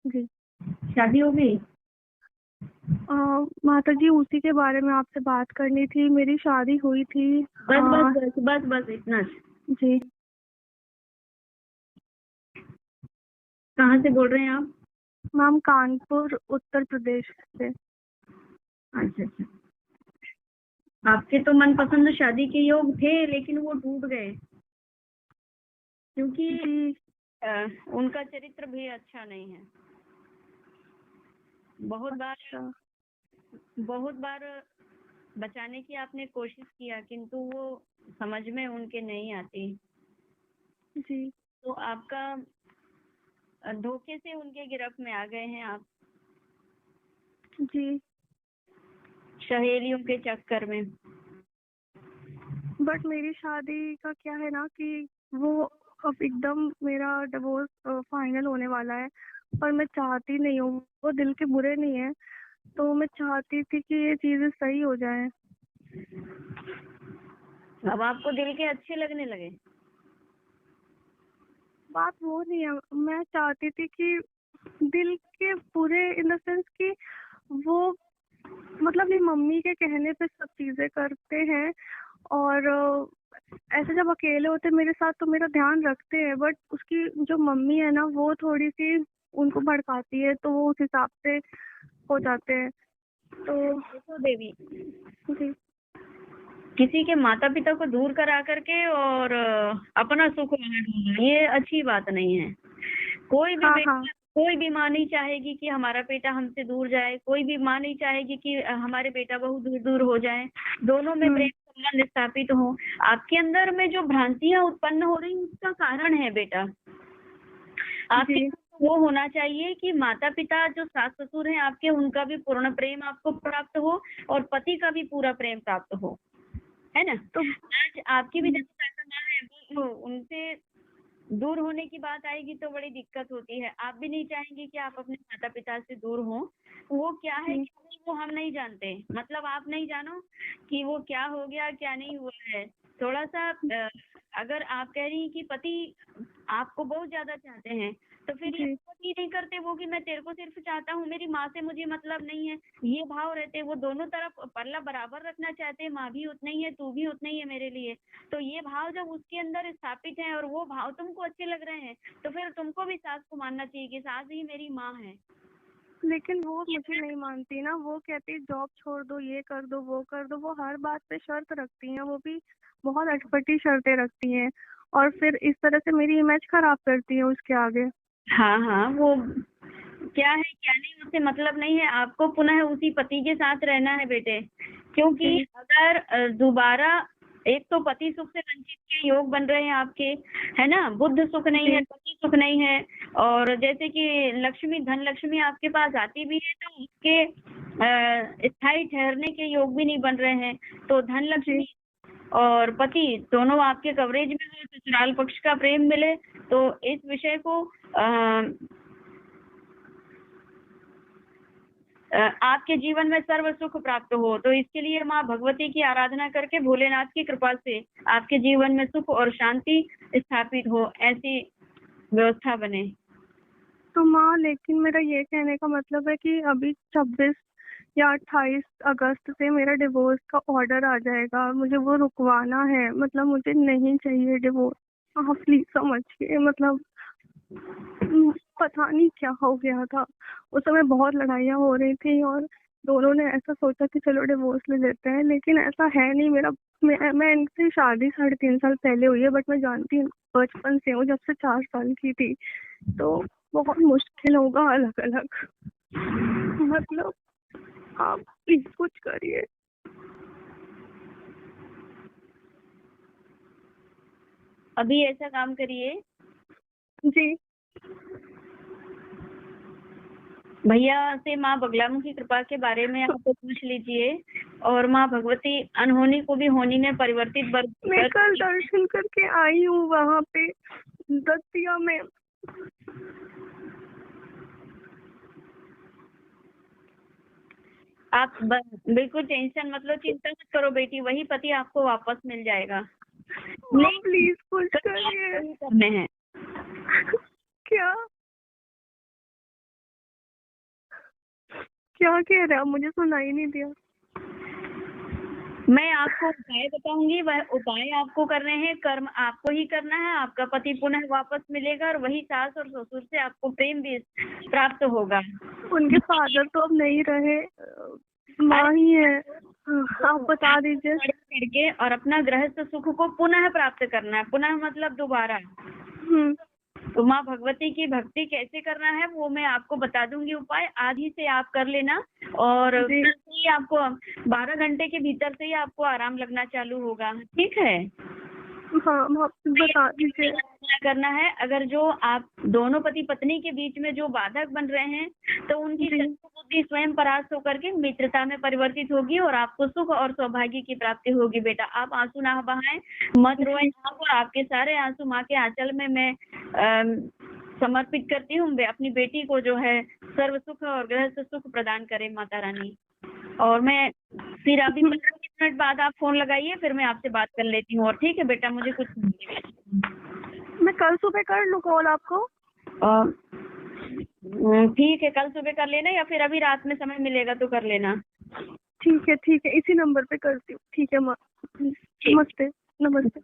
जी। शादी हो गई? माता जी, उसी के बारे में आपसे बात करनी थी। मेरी शादी हुई थी। बस बस बस बस बस इतना। जी। कहाँ से बोल रहे हैं आप? मैम, कानपुर, उत्तर प्रदेश से। अच्छा अच्छा। आपके तो मनपसंद शादी के योग थे लेकिन वो टूट गए क्योंकि जी। उनका चरित्र भी अच्छा नहीं है। अच्छा। बहुत बार बचाने की आपने कोशिश किया किंतु वो समझ में उनके नहीं आती। जी। तो आपका धोखे से उनके गिरफ्त में आ गए हैं आप, जी। सहेलियों के चक्कर में। बट मेरी शादी का क्या है ना कि वो अब एकदम मेरा डिवोर्स फाइनल होने वाला है, पर मैं चाहती नहीं हूँ। वो दिल के बुरे नहीं है, तो मैं चाहती थी कि ये चीजें सही हो जाए। अब आपको दिल के अच्छे लगने लगे? बात वो नहीं है। मैं चाहती थी कि दिल के बुरे इन द सेंस कि वो मतलब मेरी मम्मी के कहने पे सब चीजें करते हैं, और ऐसे जब अकेले होते मेरे साथ तो मेरा ध्यान रखते हैं, बट उसकी जो मम्मी है ना, वो थोड़ी सी उनको भड़काती है, तो वो उस हिसाब से हो जाते हैं। तो देखो देवी, जी। किसी के माता पिता को दूर करा करके और अपना सुख वहां ढूंढना, ये अच्छी बात नहीं है। कोई भी हाँ, हाँ। बेटा, कोई भी माँ नहीं चाहेगी कि हमारा बेटा हमसे दूर जाए, कोई भी माँ नहीं चाहेगी कि हमारे बेटा बहू दूर दूर हो जाए। दोनों में प्रेम संबंध स्थापित हो। आपके अंदर में जो भ्रांतियां उत्पन्न हो रही उसका कारण है बेटा, आपके जी। वो होना चाहिए कि माता पिता जो सास ससुर हैं आपके, उनका भी पूर्ण प्रेम आपको प्राप्त हो और पति का भी पूरा प्रेम प्राप्त हो, है ना। तो आज आपकी भी जैसे सासू माँ है, वो उनसे दूर होने की बात आएगी तो बड़ी दिक्कत होती है। आप भी नहीं चाहेंगे कि आप अपने माता पिता से दूर हो। वो क्या है जी। कि वो हम नहीं जानते, मतलब आप नहीं जानो कि वो क्या हो गया क्या नहीं हुआ है। थोड़ा सा अगर आप कह रही हैं कि पति आपको बहुत ज्यादा चाहते हैं तो फिर ये जी। पति नहीं करते वो कि मैं तेरे को सिर्फ चाहता हूँ, मेरी माँ से मुझे मतलब नहीं है। ये भाव रहते, वो दोनों तरफ पल्ला बराबर रखना चाहते हैं, माँ भी उतना ही है तू भी उतना ही है मेरे लिए। तो ये भाव जब उसके अंदर स्थापित है और वो भाव तुमको अच्छे लग रहे हैं तो फिर तुमको भी सास को मानना चाहिए कि सास ही मेरी माँ है। लेकिन वो मुझे नहीं मानती ना। वो कहती जॉब छोड़ दो, ये कर दो, वो कर दो। वो हर बात पे शर्त रखती हैं, वो भी बहुत अटपटी शर्तें रखती हैं, और फिर इस तरह से मेरी इमेज खराब करती है उसके आगे। हाँ हाँ, वो क्या है क्या नहीं उससे मतलब नहीं है, आपको पुनः उसी पति के साथ रहना है बेटे। क्योंकि जी। अगर दोबारा, एक तो पति सुख से वंचित के योग बन रहे हैं आपके, है ना, बुद्ध सुख नहीं है, जी। पति सुख नहीं है। और जैसे कि लक्ष्मी, धन लक्ष्मी आपके पास आती भी है तो उसके स्थायी ठहरने के योग भी नहीं बन रहे हैं। तो धन जी। लक्ष्मी और पति दोनों आपके कवरेज में हो, ससुराल पक्ष का प्रेम मिले, तो इस विषय को आपके जीवन में सर्व सुख प्राप्त हो। तो इसके लिए माँ भगवती की आराधना करके भोलेनाथ की कृपा से आपके जीवन में सुख और शांति स्थापित हो, ऐसी व्यवस्था बने। तो माँ, लेकिन मेरा ये कहने का मतलब है कि अभी 26 या 28 अगस्त से मेरा डिवोर्स का ऑर्डर आ जाएगा। मुझे वो रुकवाना है। मतलब मुझे नहीं चाहिए डिवोर्स। आप प्लीज समझिए। मतलब पता नहीं क्या हो गया था। उस समय बहुत लड़ाइयाँ हो रही थी, और दोनों ने ऐसा सोचा कि चलो डिवोर्स ले लेते हैं, लेकिन ऐसा है नहीं। मैं इनसे शादी 3.5 साल पहले हुई है, बट मैं जानती हूँ बचपन से हूँ, जब से 4 साल की थी। तो बहुत मुश्किल होगा अलग अलग। मतलब आप प्लीज कुछ करिए। अभी ऐसा काम करिए, जी। भैया से माँ बगलामुखी की कृपा के बारे में आप पूछ लीजिए, और माँ भगवती अनहोनी को भी होनी में परिवर्तित मैं कल दर्शन करके आई हूँ वहाँ पे दतिया में। आप बिल्कुल टेंशन मतलब चिंता मत करो बेटी, वही पति आपको वापस मिल जाएगा। प्लीज कुछ करिए। करने हैं क्या? क्या कह रहे हैं आप? मुझे सुनाई नहीं दिया। मैं आपको उपाय बताऊंगी, वह उपाय आपको करने हैं, कर्म आपको ही करना है। आपका पति पुनः वापस मिलेगा और वही सास और ससुर से आपको प्रेम भी प्राप्त होगा। उनके फादर तो अब नहीं रहे, माँ ही है। आप बता दीजिए। करके और अपना गृहस्थ सुख को पुनः प्राप्त करना है। पुनः मतलब दोबारा। हम्म। तो माँ भगवती की भक्ति कैसे करना है वो मैं आपको बता दूंगी उपाय, आज ही से आप कर लेना। और जी। कल से ही आपको 12 घंटे के भीतर से ही आपको आराम लगना चालू होगा, ठीक है? हाँ, आप बता दीजिए। क्या करना है, अगर जो आप दोनों पति पत्नी के बीच में जो बाधक बन रहे हैं तो उनकी जी। शत्रु बुद्धि स्वयं परास्त होकर के मित्रता में परिवर्तित होगी और आपको सुख और सौभाग्य की प्राप्ति होगी। बेटा आप आंसू ना बहाएं, मत रोएं आप, और आपके सारे आंसू माँ के आंचल में मैं समर्पित करती हूँ। अपनी बेटी को जो है सर्व सुख और गृहस्थ सुख प्रदान करे माता रानी। और मैं फिर अभी 15 मिनट बाद आप फोन लगाइए, फिर मैं आपसे बात कर लेती हूँ। और ठीक है बेटा, मुझे कुछ मैं कल सुबह कर लूँ कॉल आपको? ठीक है, कल सुबह कर लेना या फिर अभी रात में समय मिलेगा तो कर लेना। ठीक है, इसी नंबर पे करती हूँ। ठीक है माँ, नमस्ते। नमस्ते।